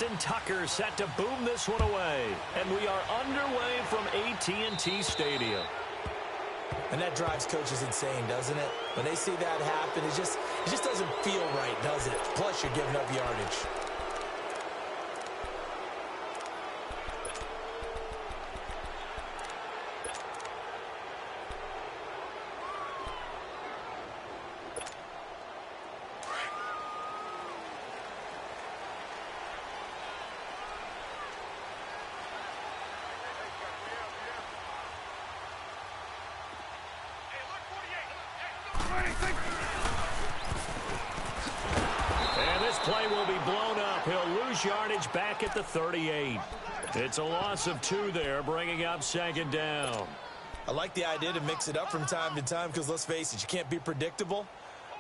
Austin Tucker set to boom this one away. And we are underway from AT&T Stadium. And that drives coaches insane, doesn't it? When they see that happen, it just doesn't feel right, does it? Plus, you're giving up yardage. And this play will be blown up. He'll lose yardage back at the 38. It's a loss of 2 there, bringing up second down. I like the idea to mix it up from time to time because, let's face it, you can't be predictable.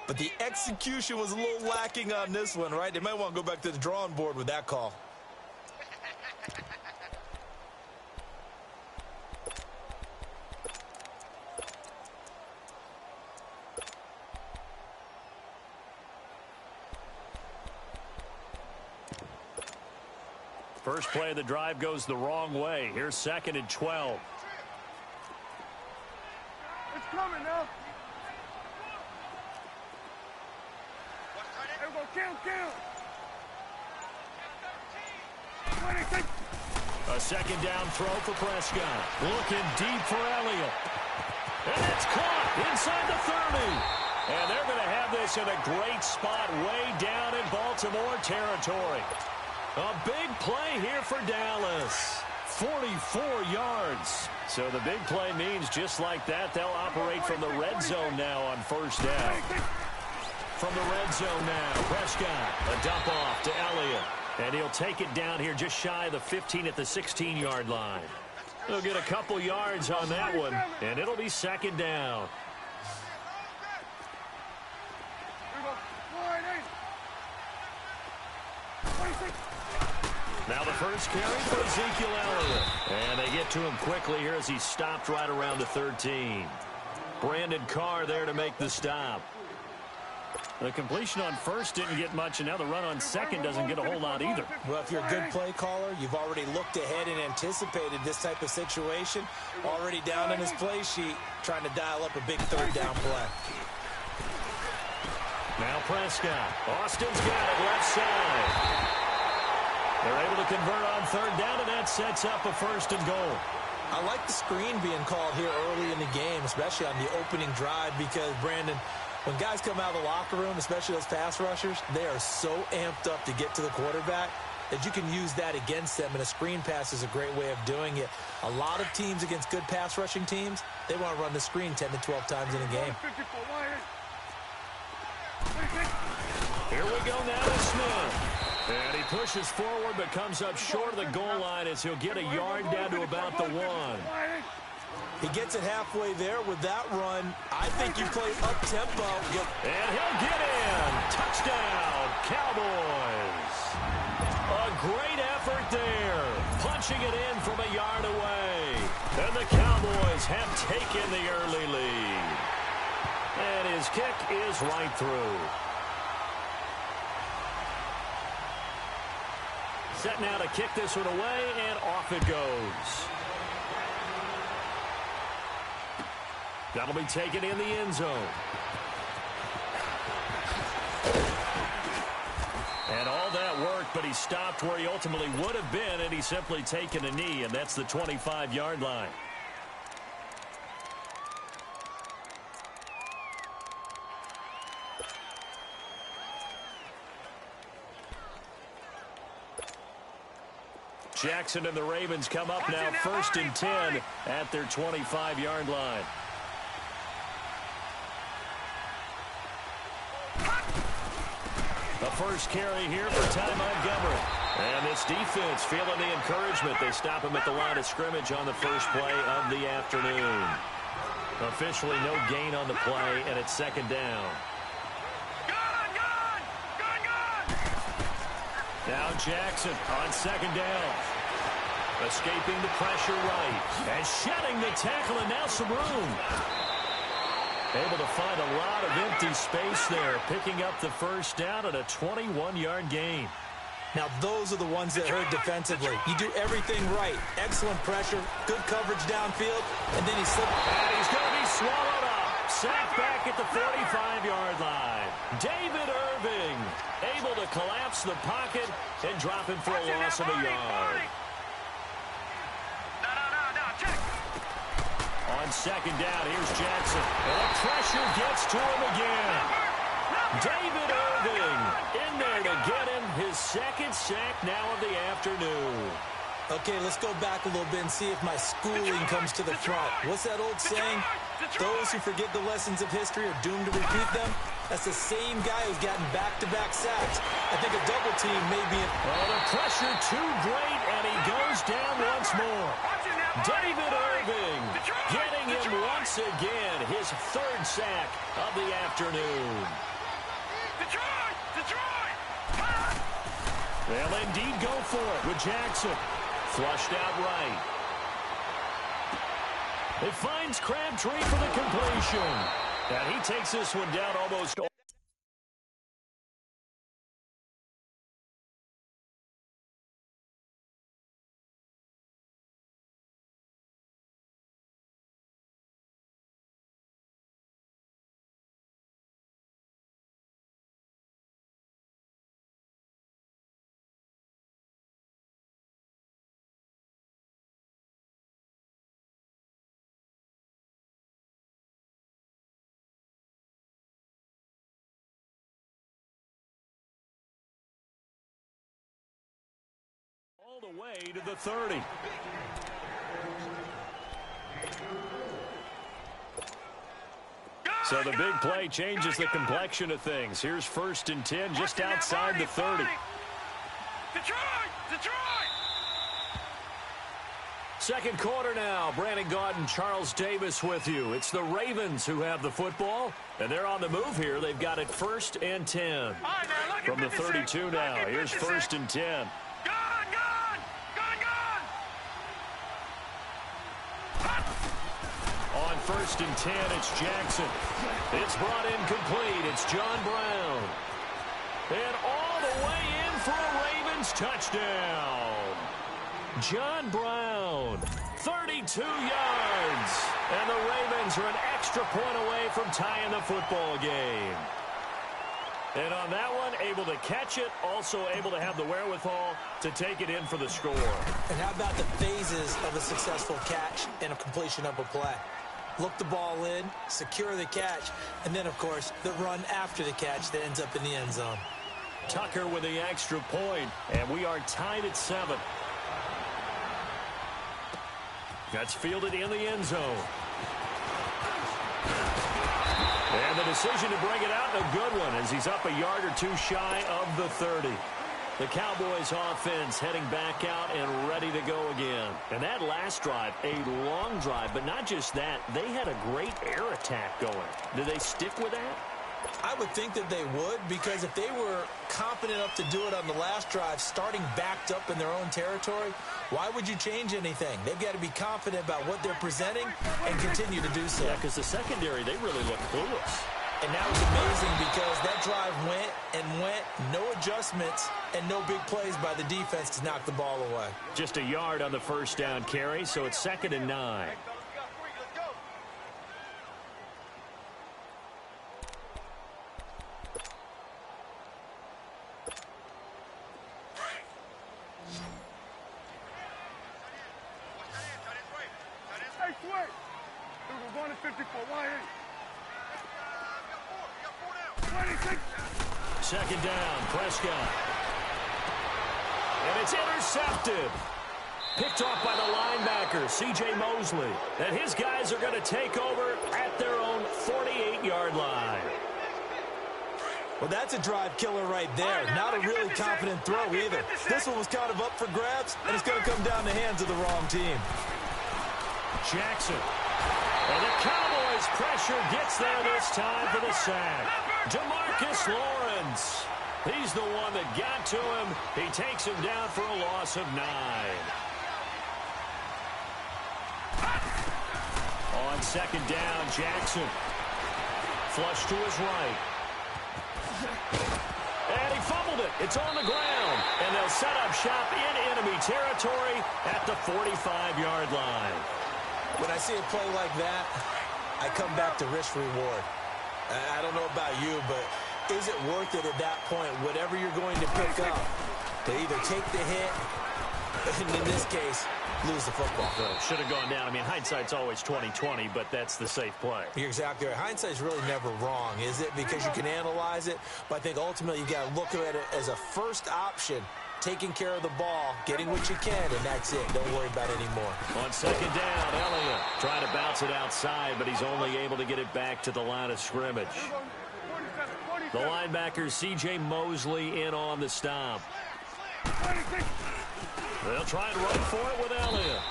But the execution was a little lacking on this one, right? They might want to go back to the drawing board with that call. First play of the drive goes the wrong way. Here's 2nd and 12. It's coming now. Here we go, count. 26. A second down throw for Prescott. Looking deep for Elliott. And it's caught inside the 30. And they're going to have this in a great spot way down in Baltimore territory. A big play here for Dallas. 44 yards. So the big play means just like that, they'll operate from the red zone now on first down. From the red zone now, Prescott, a dump off to Elliott. And he'll take it down here just shy of the 15 at the 16-yard line. He'll get a couple yards on that one, and it'll be second down. Now the first carry for Ezekiel Elliott. And they get to him quickly here as he stopped right around the 13. Brandon Carr there to make the stop. The completion on first didn't get much, and now the run on second doesn't get a whole lot either. Well, if you're a good play caller, you've already looked ahead and anticipated this type of situation. Already down in his play sheet, trying to dial up a big third down play. Now Prescott. Austin's got it left side. They're able to convert on third down, and that sets up a 1st and goal. I like the screen being called here early in the game, especially on the opening drive, because, Brandon, when guys come out of the locker room, especially those pass rushers, they are so amped up to get to the quarterback that you can use that against them, and a screen pass is a great way of doing it. A lot of teams against good pass rushing teams, they want to run the screen 10 to 12 times in a game. Here we go now to Smith. And he pushes forward but comes up short of the goal line as he'll get a yard down to about the 1. He gets it halfway there with that run. I think you play up-tempo. And he'll get in. Touchdown, Cowboys. A great effort there. Punching it in from a yard away. And the Cowboys have taken the early lead. And his kick is right through. Set now to kick this one away, and off it goes. That'll be taken in the end zone. And all that worked, but he stopped where he ultimately would have been, and he's simply taken a knee, and that's the 25-yard line. Jackson and the Ravens come up now 1st and 10 at their 25-yard line. The first carry here for Ty Montgomery. And this defense feeling the encouragement. They stop him at the line of scrimmage on the first play of the afternoon. Officially no gain on the play, and it's second down. Now Jackson on second down. Escaping the pressure right. And shedding the tackle, and now some room. Able to find a lot of empty space there. Picking up the first down at a 21-yard gain. Now, those are the ones that hurt defensively. You do everything right. Excellent pressure, good coverage downfield, and then he slipped. And he's going to be swallowed up. Sacked back at the 45-yard line. David Irving able to collapse the pocket and drop him for a loss of a yard. On second down, here's Jackson. And the pressure gets to him again. David Irving in there to get him his second sack now of the afternoon. Okay, let's go back a little bit and see if my schooling comes to the front. What's that old saying? Those who forget the lessons of history are doomed to repeat them. That's the same guy who's gotten back-to-back sacks. I think a double team may be... Oh, the pressure too great, and he goes down once more. David Irving getting him once again, his third sack of the afternoon. They'll indeed go for it with Jackson. Flushed out right. It finds Crabtree for the completion. And he takes this one down almost... all the way to the 30. So the big play changes the complexion of things. Here's 1st and 10 just outside the 30. Second quarter now. Brandon Gaudin and Charles Davis with you. It's the Ravens who have the football, and they're on the move here. They've got it 1st and 10. From the 32 now. Here's 1st and 10. On 1st and 10, it's Jackson. It's brought in complete. It's John Brown. And all the way in for a Ravens touchdown. John Brown, 32 yards. And the Ravens are an extra point away from tying the football game. And on that one, able to catch it, also able to have the wherewithal to take it in for the score. And how about the phases of a successful catch and a completion of a play? Look the ball in, secure the catch, and then, of course, the run after the catch that ends up in the end zone. Tucker with the extra point, and we are tied at 7. That's fielded in the end zone. And the decision to bring it out, a good one, as he's up a yard or two shy of the 30. The Cowboys offense heading back out and ready to go again. And that last drive, a long drive, but not just that. They had a great air attack going. Do they stick with that? I would think that they would, because if they were confident enough to do it on the last drive, starting backed up in their own territory, why would you change anything? They've got to be confident about what they're presenting and continue to do so. Yeah, because the secondary, they really look clueless. And that was amazing because that drive went and went, no adjustments, and no big plays by the defense to knock the ball away. Just a yard on the first down carry, so it's 2nd and 9. Hey, switch. We're going to 54. Why ain't? 26. 2nd down, Prescott. And it's intercepted. Picked off by the linebacker, C.J. Mosley. And his guys are going to take over at their own 48-yard line. Well, that's a drive killer right there. Not a really confident throw either. This one was kind of up for grabs, and it's going to come down the hands of the wrong team. Jackson. And the Cowboys' pressure gets there this time for the sack. DeMarcus Lawrence. He's the one that got to him. He takes him down for a loss of 9. On 2nd down, Jackson. Flush to his right. And he fumbled it. It's on the ground. And they'll set up shop in enemy territory at the 45-yard line. When I see a play like that, I come back to risk reward. I don't know about you, but is it worth it at that point, whatever you're going to pick up, to either take the hit, and in this case, lose the football? Should have gone down. I mean, hindsight's always 20/20, but that's the safe play. You're exactly right. Hindsight's really never wrong, is it? Because you can analyze it, but I think ultimately you got to look at it as a first option, taking care of the ball, getting what you can, and that's it. Don't worry about it anymore. On second down, Elliott trying to bounce it outside, but he's only able to get it back to the line of scrimmage. The linebacker, C.J. Mosley, in on the stop. They'll try and run for it with Elliott.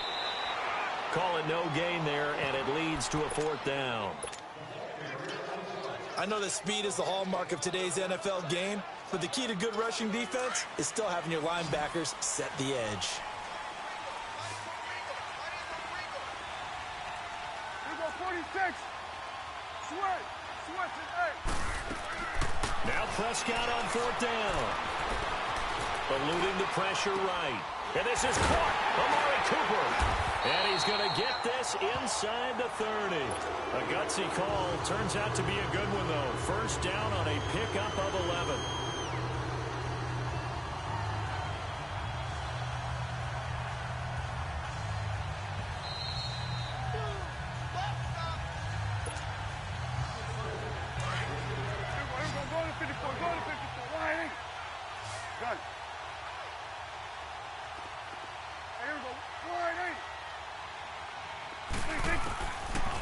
Call it no gain there, and it leads to a fourth down. I know that speed is the hallmark of today's NFL game, but the key to good rushing defense is still having your linebackers set the edge. Here we go, 46. Switch. Switch it, hey. Now Prescott on fourth down. Eluding the pressure right. And this is caught. Amari Cooper. And he's going to get this inside the 30. A gutsy call. Turns out to be a good one, though. First down on a pickup of 11.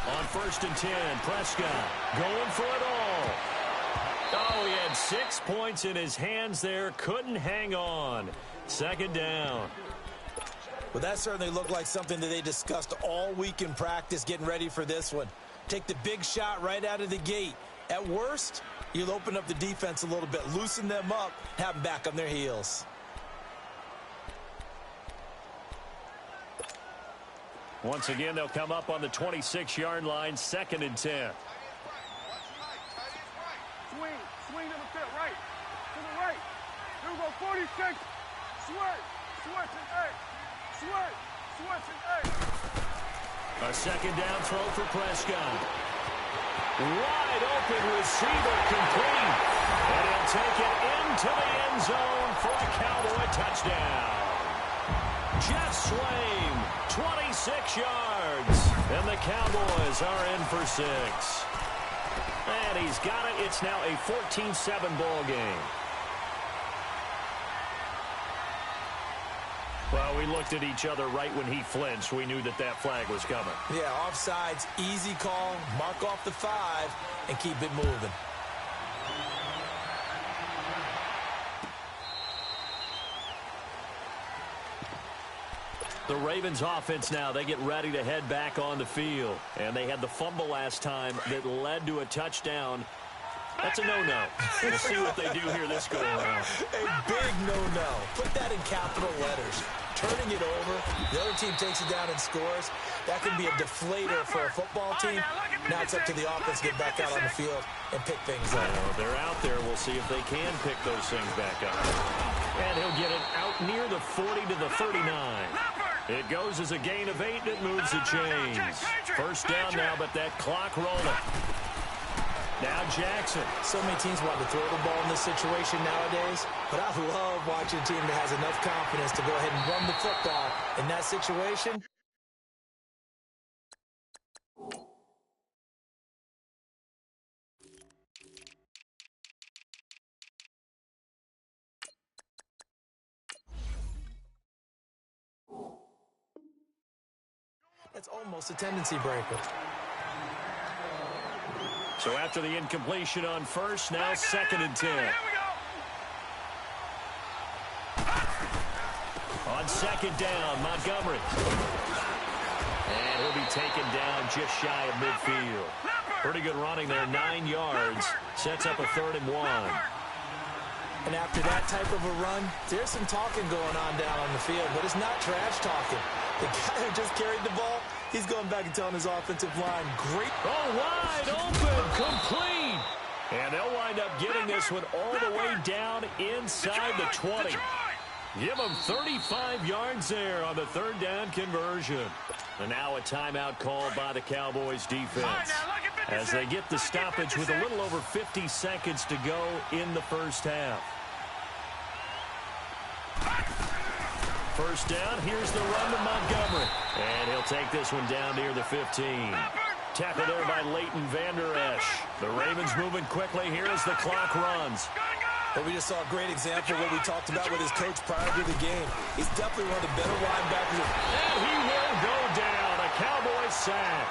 On first and 10, Prescott going for it all. Oh, he had 6 points in his hands there. Couldn't hang on. Second down. Well, that certainly looked like something that they discussed all week in practice getting ready for this one. Take the big shot right out of the gate. At worst, you'll open up the defense a little bit, loosen them up, have them back on their heels. Once again, they'll come up on the 26-yard line, second and 10. Swing to the field, right. To the right. Here we go, 46. Switch and eight. Switch and eight. A second down throw for Prescott. Wide open receiver complete. And he'll take it into the end zone for a Cowboy touchdown. Jeff Swaim, 26 yards. And the Cowboys are in for 6. And he's got it. It's now a 14-7 ball game. Well, we looked at each other right when he flinched. We knew that that flag was coming. Yeah, offsides, easy call, mark off the 5, and keep it moving. The Ravens offense now, they get ready to head back on the field. And they had the fumble last time that led to a touchdown. That's a no-no. We'll see what they do here this go-around. A big no-no. Put that in capital letters. Turning it over, the other team takes it down and scores. That can be a deflator for a football team. Now it's up to the offense to get back out on the field and pick things up. They're out there. We'll see if they can pick those things back up. And he'll get it out near the 40 to the 39. It goes as a gain of 8, and it moves the chains. First down now, but that clock rolling. Now Jackson. So many teams want to throw the ball in this situation nowadays, but I love watching a team that has enough confidence to go ahead and run the football in that situation. That's almost a tendency breaker. So after the incompletion on first, now second and 10. On second down, Montgomery. And he'll be taken down just shy of midfield. Pretty good running there, 9 yards. Sets up a 3rd and 1. And after that type of a run, there's some talking going on down on the field, but it's not trash talking. The guy who just carried the ball, he's going back and telling his offensive line, great. Oh, wide open, complete. And they'll wind up getting this one all the way down inside the 20. Give them 35 yards there on the third down conversion. And now a timeout called by the Cowboys defense as they get the stoppage with a little over 50 seconds to go in the first half. First down, here's the run to Montgomery. And he'll take this one down near the 15. Tackle there by Leighton Vander Esch. The Ravens moving quickly here as the clock runs. But we just saw a great example of what we talked about with his coach prior to the game. He's definitely one of the better linebackers. And he will go down. A Cowboys sack.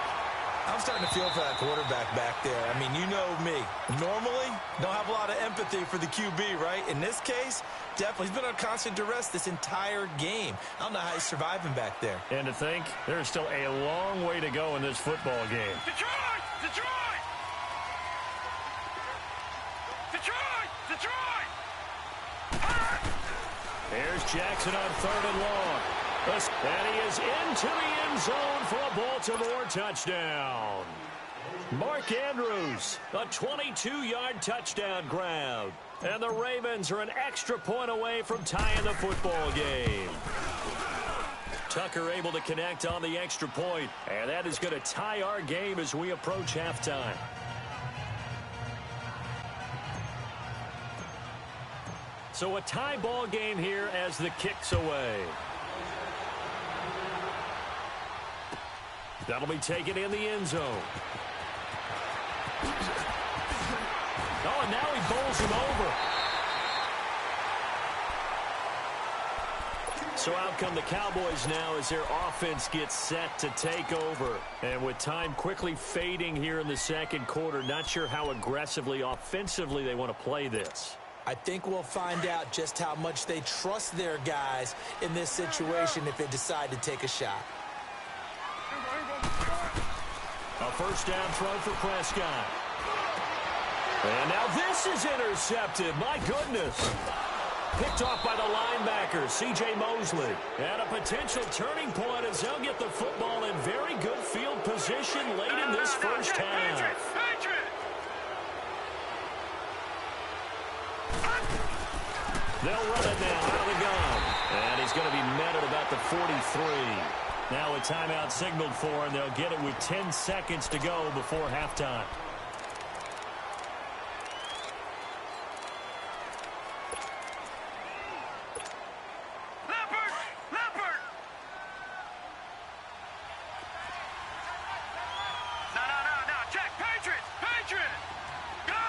I'm starting to feel for that quarterback back there. I mean, you know me. Normally, don't have a lot of empathy for the QB, right? In this case, definitely. He's been on constant duress this entire game. I don't know how he's surviving back there. And to think, there's still a long way to go in this football game. Detroit! Detroit! Detroit! Detroit! There's Jackson on third and long. And he is into the end zone for a Baltimore touchdown. Mark Andrews, a 22-yard touchdown grab. And the Ravens are an extra point away from tying the football game. Tucker able to connect on the extra point. And that is going to tie our game as we approach halftime. So a tie ball game here as the kick's away. That'll be taken in the end zone. Oh, and now he bowls him over. So out come the Cowboys now as their offense gets set to take over. And with time quickly fading here in the second quarter, not sure how aggressively, offensively they want to play this. I think we'll find out just how much they trust their guys in this situation if they decide to take a shot. A first down throw for Prescott. And now this is intercepted. My goodness. Picked off by the linebacker, C.J. Mosley. And a potential turning point as they'll get the football in very good field position late in this first half. They'll run it now out of the gun. And he's going to be met at about the 43. Now a timeout signaled for, and they'll get it with 10 seconds to go before halftime. Leopard! No. Check. Patriot! Gun!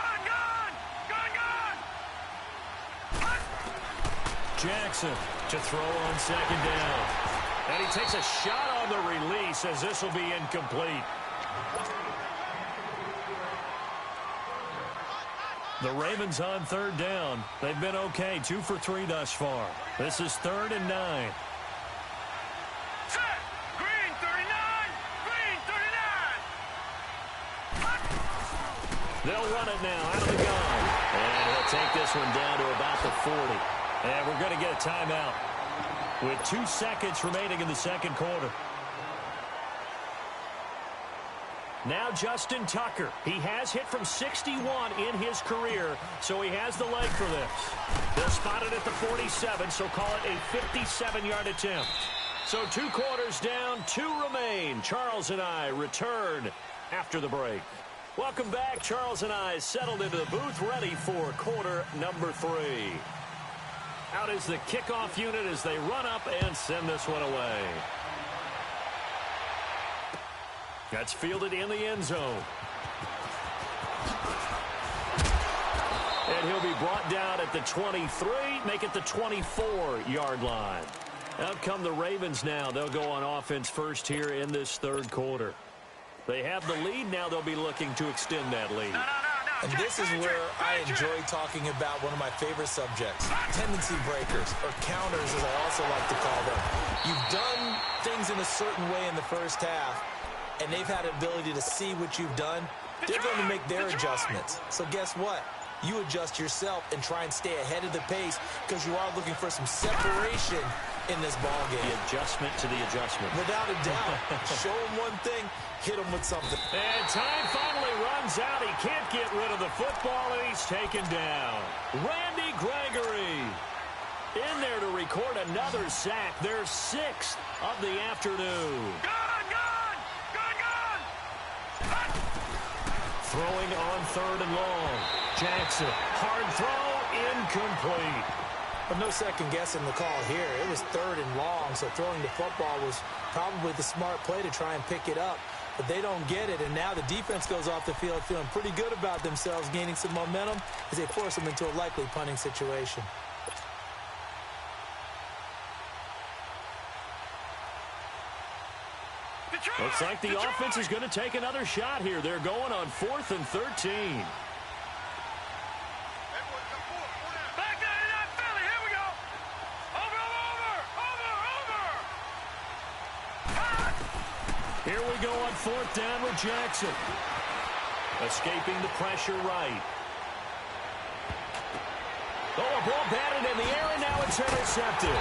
Jackson to throw on second down. And he takes a shot on the release as this will be incomplete. The Ravens on third down. They've been okay, 2 for 3 thus far. This is 3rd and 9. Set! Green 39! They'll run it now out of the gun. And he'll take this one down to about the 40. And we're going to get a timeout with 2 seconds remaining in the second quarter. Now Justin Tucker. He has hit from 61 in his career, so he has the leg for this. They'll spot it at the 47, so call it a 57-yard attempt. So 2 quarters down, 2 remain. Charles and I return after the break. Welcome back. Charles and I settled into the booth, ready for quarter number 3. Out is the kickoff unit as they run up and send this one away. That's fielded in the end zone. And he'll be brought down at the 23, make it the 24-yard line. Out come the Ravens now. They'll go on offense first here in this third quarter. They have the lead. Now they'll be looking to extend that lead. And this is where I enjoy talking about one of my favorite subjects, tendency breakers, or counters as I also like to call them. You've done things in a certain way in the first half, and they've had the ability to see what you've done. They're going to make their adjustments. So guess what? You adjust yourself and try and stay ahead of the pace because you are looking for some separation in this ball game. The adjustment to the adjustment. Without a doubt. Show him one thing, hit him with something. And time finally runs out. He can't get rid of the football, and he's taken down. Randy Gregory in there to record another sack. Their 6th of the afternoon. Throwing on 3rd and long. Jackson, hard throw, incomplete. But no second guessing the call here. It was 3rd and long, so throwing the football was probably the smart play to try and pick it up. But they don't get it, and now the defense goes off the field feeling pretty good about themselves, gaining some momentum as they force them into a likely punting situation. Looks like the offense is going to take another shot here. They're going on 4th and 13. Here we go on 4th down with Jackson. Escaping the pressure right. Oh, a ball batted in the air, and now it's intercepted.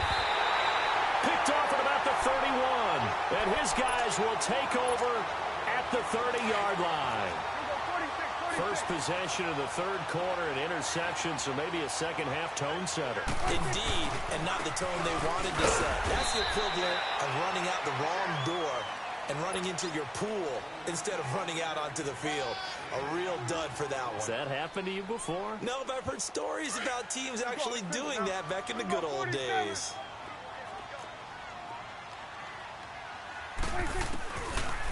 Picked off at about the 31. And his guys will take over at the 30-yard line. First possession of the 3rd quarter, an interception, so maybe a second-half tone setter. Indeed, and not the tone they wanted to set. That's the equivalent of running out the wrong door and running into your pool instead of running out onto the field. A real dud for that one. Has that happened to you before? No, but I've heard stories about teams actually doing that back in the good old days.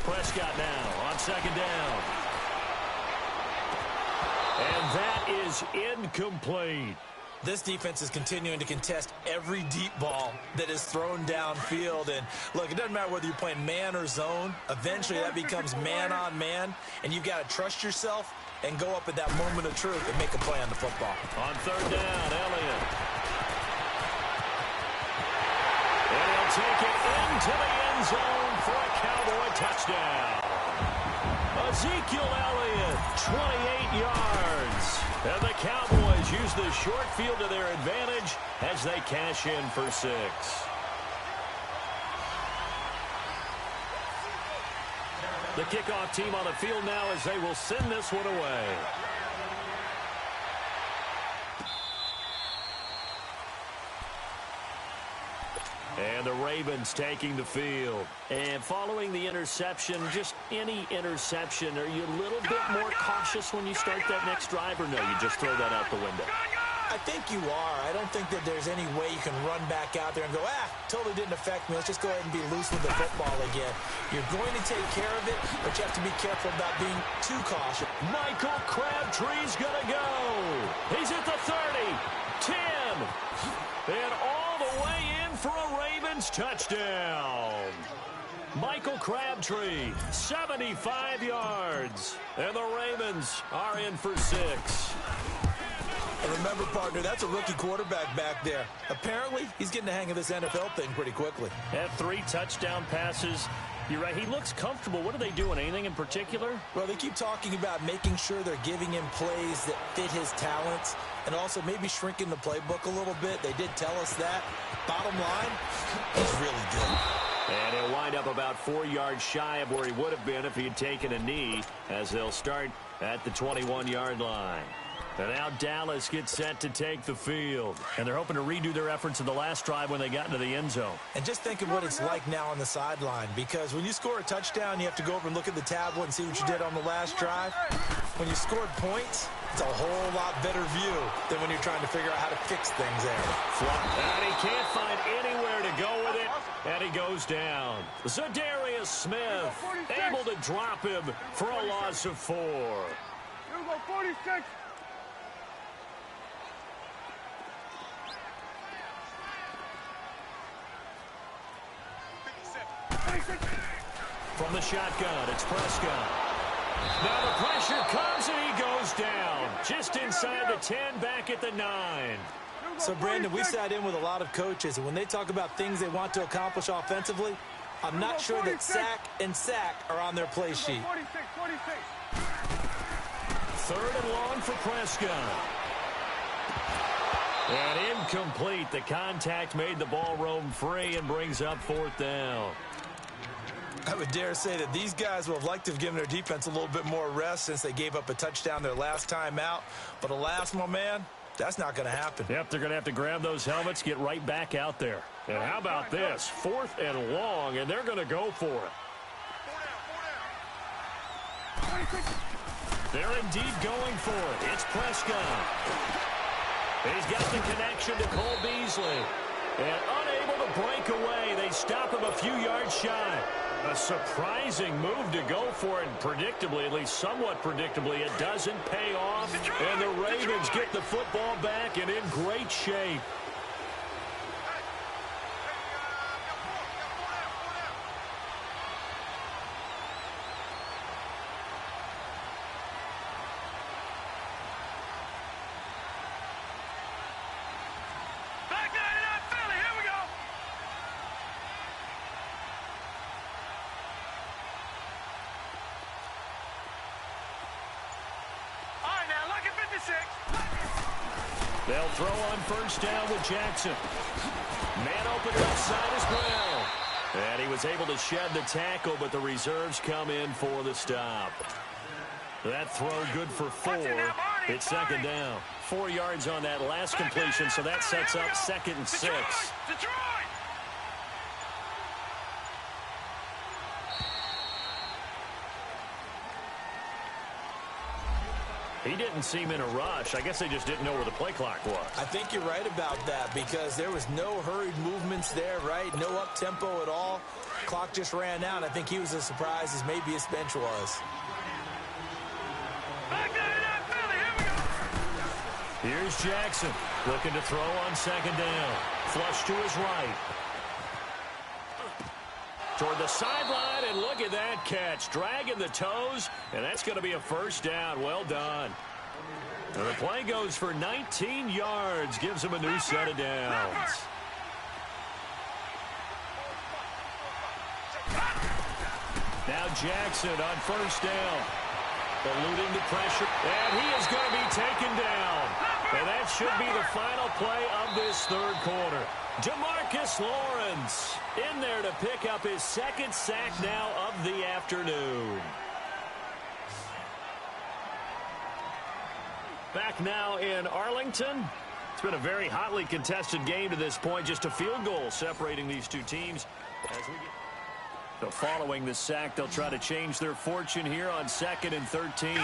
Prescott now on 2nd down. And that is incomplete. This defense is continuing to contest every deep ball that is thrown downfield. And, look, it doesn't matter whether you're playing man or zone. Eventually, that becomes man-on-man, and you've got to trust yourself and go up at that moment of truth and make a play on the football. On 3rd down, Elliott. And he'll take it into the end zone for a Cowboy touchdown. Ezekiel Elliott, 28 yards. And the Cowboys use the short field to their advantage as they cash in for 6. The kickoff team on the field now as they will send this one away. And the Ravens taking the field. And following the interception, just any interception, are you a little bit more cautious when you start that next drive, or no, you just throw that out the window? I think you are. I don't think that there's any way you can run back out there and go, totally didn't affect me. Let's just go ahead and be loose with the football again. You're going to take care of it, but you have to be careful about being too cautious. Michael Crabtree's going to go. He's at the 30, 10, and all the way in for a Ravens touchdown. Michael Crabtree, 75 yards. And the Ravens are in for 6. And remember, partner, that's a rookie quarterback back there. Apparently, he's getting the hang of this NFL thing pretty quickly. Had 3 touchdown passes. You're right, he looks comfortable. What are they doing? Anything in particular? Well, they keep talking about making sure they're giving him plays that fit his talents and also maybe shrinking the playbook a little bit. They did tell us that. Bottom line, he's really good. And he'll wind up about 4 yards shy of where he would have been if he had taken a knee, as they'll start at the 21-yard line. And now Dallas gets set to take the field. And they're hoping to redo their efforts in the last drive when they got into the end zone. And just think of what it's like now on the sideline, because when you score a touchdown, you have to go over and look at the tablet and see what you did on the last drive. When you scored points, it's a whole lot better view than when you're trying to figure out how to fix things there. And he can't find anywhere to go with it, and he goes down. Zadarius Smith able to drop him for a loss of 4. Here we go, 46. From the shotgun, it's Prescott. Now the pressure comes and he goes down. Just inside the 10, back at the 9. So, Brandon, we sat in with a lot of coaches, and when they talk about things they want to accomplish offensively, I'm not sure that sack and sack are on their play sheet. 3rd and long for Prescott. And incomplete. The contact made the ball roam free and brings up 4th down. I would dare say that these guys would have liked to have given their defense a little bit more rest since they gave up a touchdown their last time out. But alas, my man, that's not going to happen. Yep, they're going to have to grab those helmets, get right back out there. And how about this? 4th and long, and they're going to go for it. They're indeed going for it. It's Prescott. He's got the connection to Cole Beasley. And unable to break away, they stop him a few yards shy. A surprising move to go for it. Predictably, at least somewhat predictably, it doesn't pay off. And the Ravens get the football back and in great shape. They'll throw on 1st down with Jackson. Man open left side as well. And he was able to shed the tackle, but the reserves come in for the stop. That throw good for 4. It's 2nd down. 4 yards on that last completion, so that sets up 2nd and 6. He didn't seem in a rush. I guess they just didn't know where the play clock was. I think you're right about that because there was no hurried movements there, right? No up-tempo at all. Clock just ran out. I think he was as surprised as maybe his bench was. Here's Jackson looking to throw on 2nd down. Flush to his right. Toward the sideline, and look at that catch. Dragging the toes, and that's going to be a 1st down. Well done. And the play goes for 19 yards. Gives him a new set of downs. Now Jackson on 1st down. Alluding to pressure. And he is going to be taken down. And that should be the final play of this 3rd quarter. DeMarcus Lawrence in there to pick up his 2nd sack now of the afternoon. Back now in Arlington. It's been a very hotly contested game to this point. Just a field goal separating these two teams. So following the sack, they'll try to change their fortune here on 2nd and 13. Gone!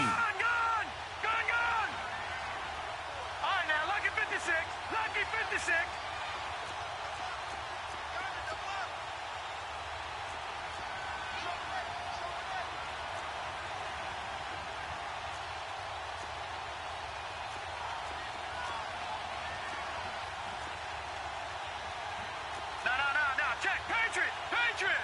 All right, now, lucky 56. Lucky 56. No. Check. Patriot.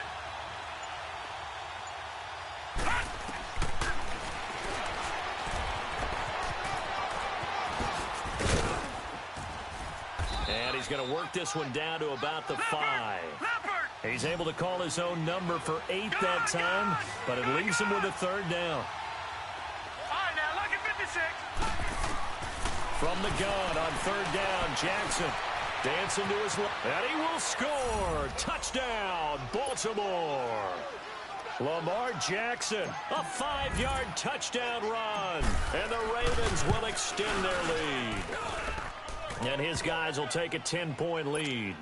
And he's going to work this one down to about the 5. He's able to call his own number for 8 that time, but it leaves him with a 3rd down. All right, now, lucky 56. From the gun on 3rd down, Jackson dancing to his left, and he will score. Touchdown, Baltimore. Lamar Jackson, a 5-yard touchdown run, and the Ravens will extend their lead. And his guys will take a 10-point lead.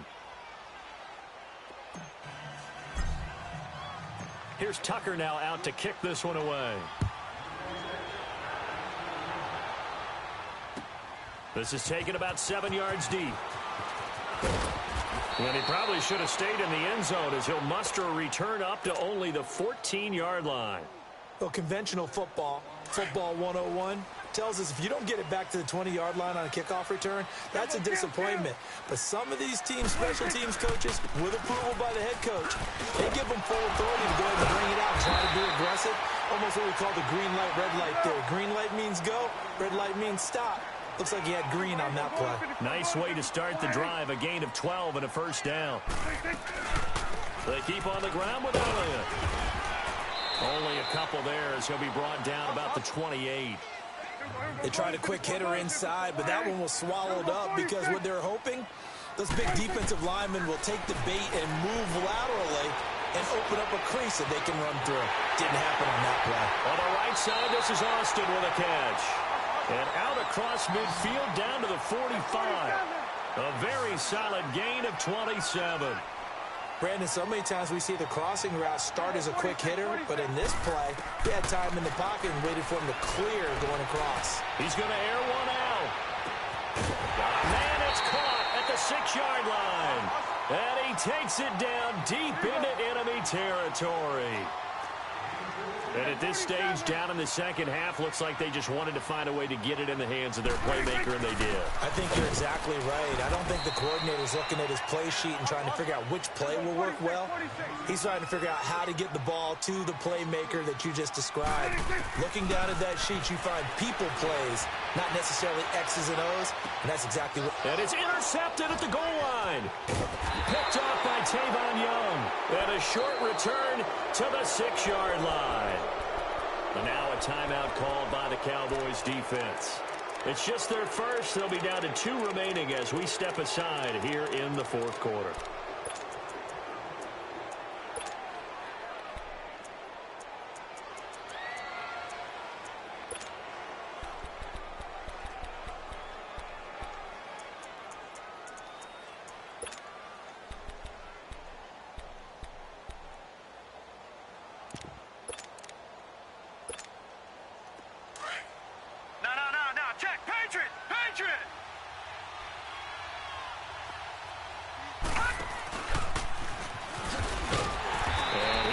Here's Tucker now out to kick this one away. This is taken about 7 yards deep. And he probably should have stayed in the end zone as he'll muster a return up to only the 14-yard line. Well, conventional football 101, tells us if you don't get it back to the 20-yard line on a kickoff return, that's a disappointment. But some of these teams, special teams coaches, with approval by the head coach, they give them full authority to go ahead and bring it out and try to be aggressive. Almost what we call the green light, red light theory. Green light means go, red light means stop. Looks like he had green on that play. Nice way to start the drive, a gain of 12 and a 1st down. They keep on the ground with Elliott. Only a couple there as he'll be brought down about the 28. They tried a quick hitter inside, but that one was swallowed up because what they're hoping, those big defensive linemen will take the bait and move laterally and open up a crease that they can run through. Didn't happen on that play. On the right side, this is Austin with a catch. And out across midfield down to the 45. A very solid gain of 27. Brandon, so many times we see the crossing route start as a quick hitter, but in this play, he had time in the pocket and waited for him to clear going across. He's going to air one out. Man, it's caught at the 6-yard line. And he takes it down deep into enemy territory. And at this stage, down in the second half, looks like they just wanted to find a way to get it in the hands of their playmaker, and they did. I think you're exactly right. I don't think the coordinator's looking at his play sheet and trying to figure out which play will work well. He's trying to figure out how to get the ball to the playmaker that you just described. Looking down at that sheet, you find people plays, not necessarily X's and O's, and that's exactly what... And it's intercepted at the goal line. Picked off by Tavon Young. And a short return to the 6-yard line. And now a timeout called by the Cowboys defense. It's just their first. They'll be down to 2 remaining as we step aside here in the fourth quarter.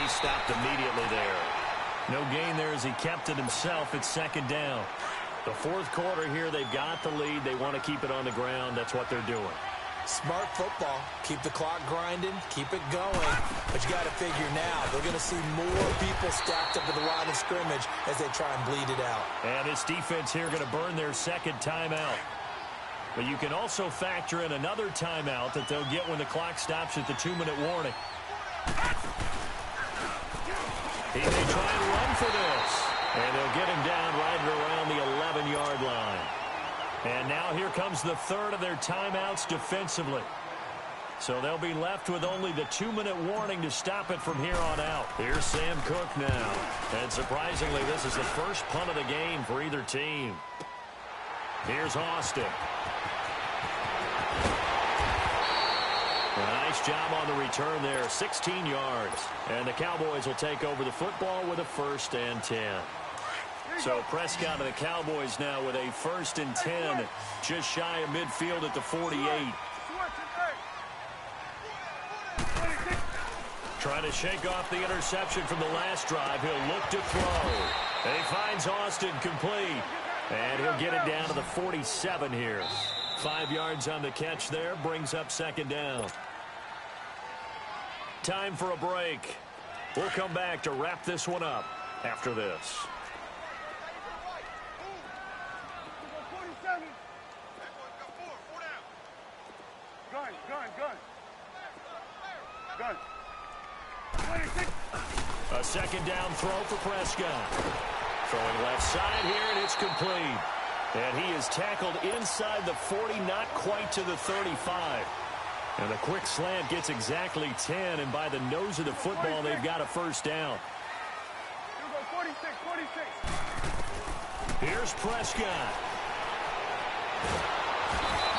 Stopped immediately there. No gain there as he kept it himself. It's second down. The fourth quarter here, they've got the lead. They want to keep it on the ground. That's what they're doing. Smart football. Keep the clock grinding. Keep it going. But you got to figure now, they're going to see more people stacked up at the line of scrimmage as they try and bleed it out. And this defense here going to burn their second timeout. But you can also factor in another timeout that they'll get when the clock stops at the 2-minute warning. He may try and run for this. And they'll get him down right around the 11-yard line. And now here comes the third of their timeouts defensively. So they'll be left with only the 2-minute warning to stop it from here on out. Here's Sam Cook now. And surprisingly, this is the first punt of the game for either team. Here's Austin. A nice job on the return there, 16 yards. And the Cowboys will take over the football with a 1st and 10. So Prescott and the Cowboys now with a 1st and 10, just shy of midfield at the 48. Trying to shake off the interception from the last drive. He'll look to throw. And he finds Austin complete. And he'll get it down to the 47 here. 5 yards on the catch there, brings up second down. Time for a break. We'll come back to wrap this one up after this. Gun. A second down throw for Prescott. Throwing left side here, and it's complete. And he is tackled inside the 40, not quite to the 35. And a quick slant gets exactly 10, and by the nose of the football, they've got a first down. 46. Here's Prescott.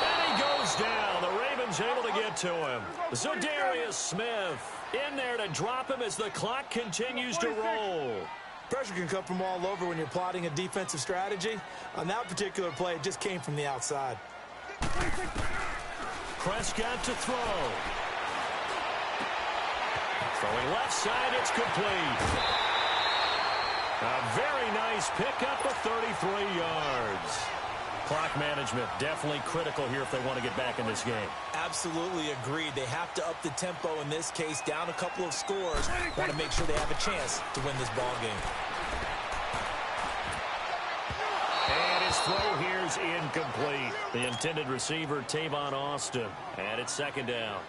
And he goes down. The Ravens able to get to him. Zadarius Smith in there to drop him as the clock continues to roll. Pressure can come from all over when you're plotting a defensive strategy. On that particular play, it just came from the outside. Prescott to throw. Throwing left side, it's complete. A very nice pickup of 33 yards. Clock management definitely critical here if they want to get back in this game. Absolutely agreed. They have to up the tempo in this case, down a couple of scores. Want to make sure they have a chance to win this ball game. And his throw here's incomplete. The intended receiver, Tavon Austin. And it's second down.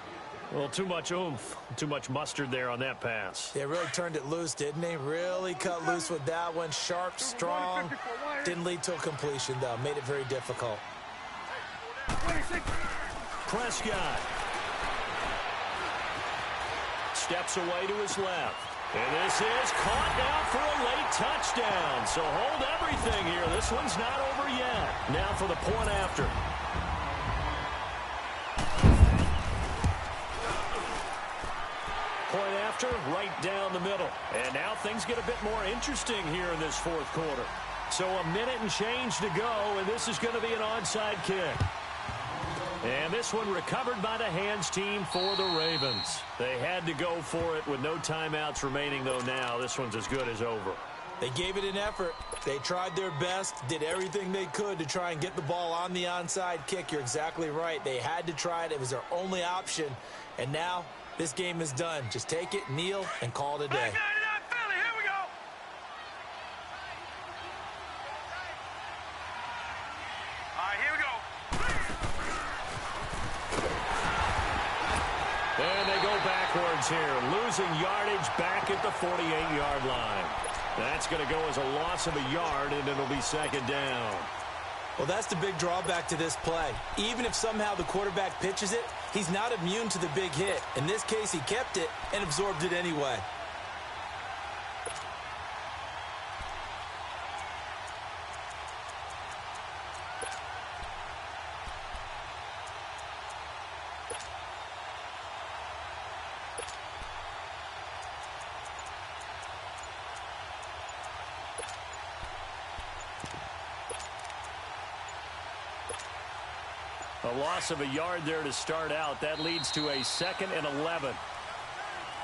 Well, too much oomph, too much mustard there on that pass. They really turned it loose, didn't they? Really cut loose with that one. Sharp, strong. Didn't lead to a completion, though. Made it very difficult. Prescott steps away to his left. And this is caught now for a late touchdown. So hold everything here. This one's not over yet. Now for the point after. Point after, right down the middle. And now things get a bit more interesting here in this fourth quarter. So a minute and change to go, and this is going to be an onside kick. And this one recovered by the hands team for the Ravens. They had to go for it with no timeouts remaining, though now this one's as good as over. They gave it an effort. They tried their best, did everything they could to try and get the ball on the onside kick. You're exactly right. They had to try it. It was their only option. And now this game is done. Just take it, kneel, and call it a day. And they go backwards here, losing yardage back at the 48-yard line. That's going to go as a loss of a yard, and it'll be second down. Well, that's the big drawback to this play. Even if somehow the quarterback pitches it, he's not immune to the big hit. In this case, he kept it and absorbed it anyway. A loss of a yard there to start out. That leads to a 2nd and 11.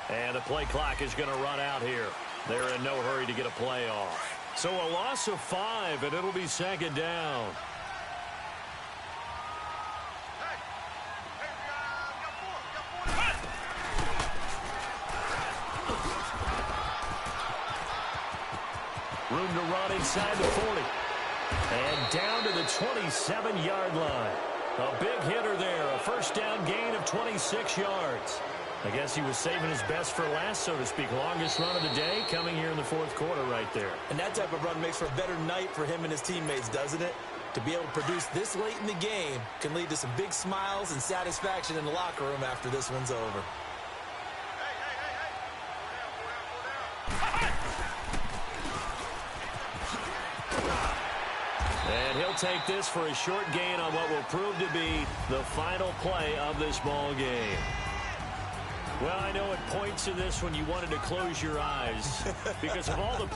And the play clock is going to run out here. They're in no hurry to get a play off. So a loss of 5, and it'll be second down. Room to run inside the 40. And down to the 27-yard line. A big hitter there, a first down gain of 26 yards. I guess he was saving his best for last, so to speak. Longest run of the day coming here in the fourth quarter right there. And that type of run makes for a better night for him and his teammates, doesn't it? To be able to produce this late in the game can lead to some big smiles and satisfaction in the locker room after this one's over. And he'll take this for a short gain on what will prove to be the final play of this ball game. Well, I know at points in this when you wanted to close your eyes because of all the